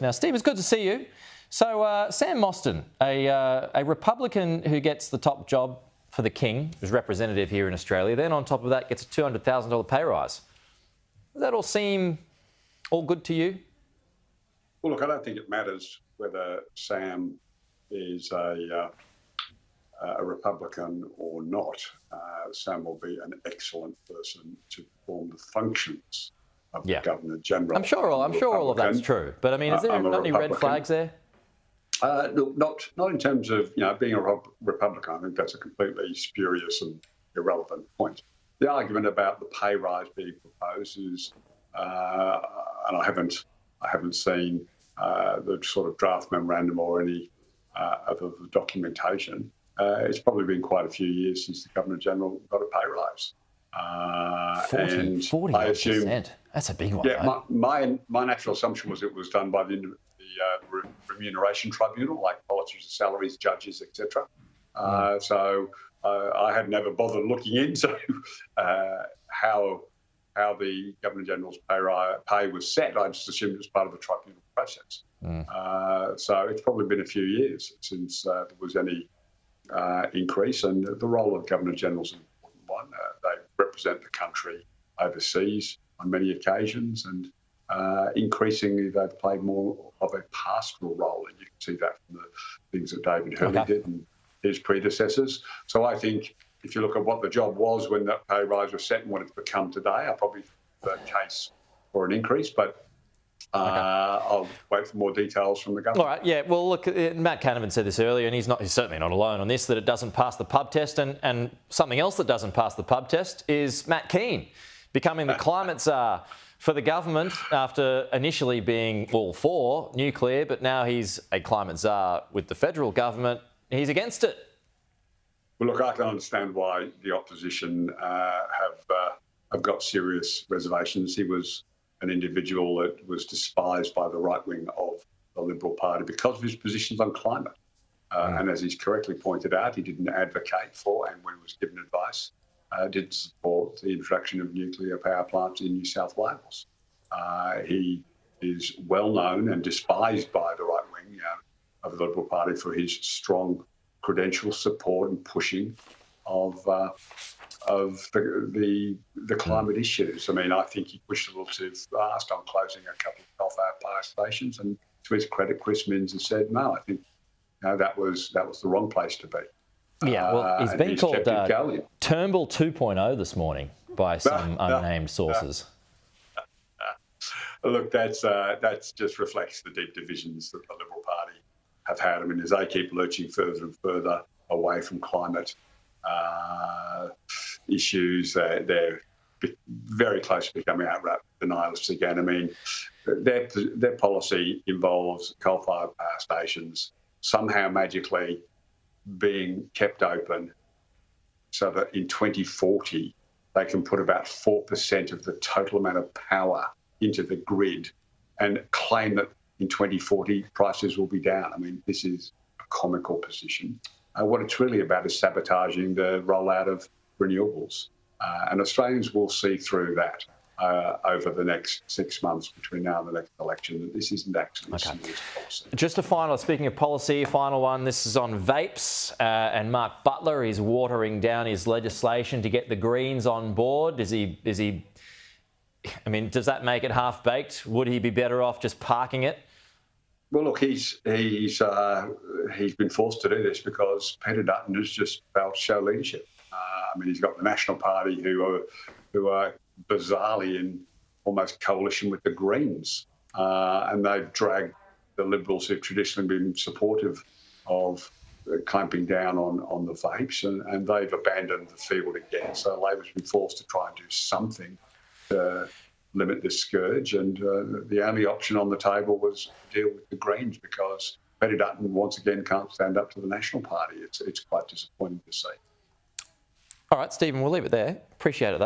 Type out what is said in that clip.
Now, Steve, it's good to see you. So, Sam Mostyn, a Republican who gets the top job for the King, who's representative here in Australia, then on top of that gets a $200,000 pay rise. Does that all seem all good to you? Well, look, I don't think it matters whether Sam is a Republican or not. Sam will be an excellent person to perform the functions of the Governor-General. I'm sure all of that's true. But, I mean, is there not any red flags there? Look, not in terms of being a Republican. I think that's a completely spurious and irrelevant point. The argument about the pay rise being proposed is, and I haven't seen the sort of draft memorandum or any of the documentation. It's probably been quite a few years since the Governor-General got a pay rise. 40%. I assume that's a big one. Yeah, my natural assumption was it was done by the Remuneration Tribunal, like politicians' salaries, judges, etc. So I had never bothered looking into how the Governor-General's pay was set. I just assumed it was part of the tribunal process. So it's probably been a few years since there was any increase, and the role of Governor-General is an important one. They represent the country overseas on many occasions, and increasingly they've played more of a pastoral role, and you can see that from the things that David Hurley did and his predecessors. So I think if you look at what the job was when that pay rise was set and what it's become today, I probably the case for an increase, but I'll wait for more details from the government. All right, yeah. Well, look, Matt Kean said this earlier, and he's certainly not alone on this, that it doesn't pass the pub test, and something else that doesn't pass the pub test is Matt Kean becoming the climate czar for the government after initially being all for nuclear, but now he's a climate czar with the federal government. He's against it. Well, look, I can understand why the opposition have got serious reservations. He was an individual that was despised by the right wing of the Liberal Party because of his positions on climate. And as he's correctly pointed out, he didn't advocate for, and when he was given advice, did support the introduction of nuclear power plants in New South Wales. He is well known and despised by the right wing of the Liberal Party for his strong credential support and pushing of the climate issues. I mean, I think he pushed a little too fast on closing a couple of coal-fired power stations, and to his credit, Chris Minns has said, no, I think that was the wrong place to be. Yeah, well, he's been called Turnbull 2.0 this morning by some unnamed sources. Look, that's just reflects the deep divisions that the Liberal Party have had. I mean, as they keep lurching further and further away from climate issues, they're very close to becoming outright denialists again. I mean, their policy involves coal-fired power stations somehow magically being kept open so that in 2040 they can put about 4% of the total amount of power into the grid and claim that in 2040 prices will be down. I mean, this is a comical position. What it's really about is sabotaging the rollout of renewables. And Australians will see through that over the next 6 months between now and the next election, that this isn't actually serious policy. Just a final, speaking of policy, final one, this is on vapes, and Mark Butler is watering down his legislation to get the Greens on board. I mean, does that make it half-baked? Would he be better off just parking it? Well, look, he's been forced to do this because Peter Dutton has just failed to show leadership. I mean, he's got the National Party who are bizarrely in almost coalition with the Greens, and they've dragged the Liberals who've traditionally been supportive of clamping down on the vapes, and they've abandoned the field again. So Labor's been forced to try and do something to limit this scourge, and the only option on the table was to deal with the Greens because Peter Dutton once again can't stand up to the National Party. It's quite disappointing to see. All right, Stephen, we'll leave it there. Appreciate it, though.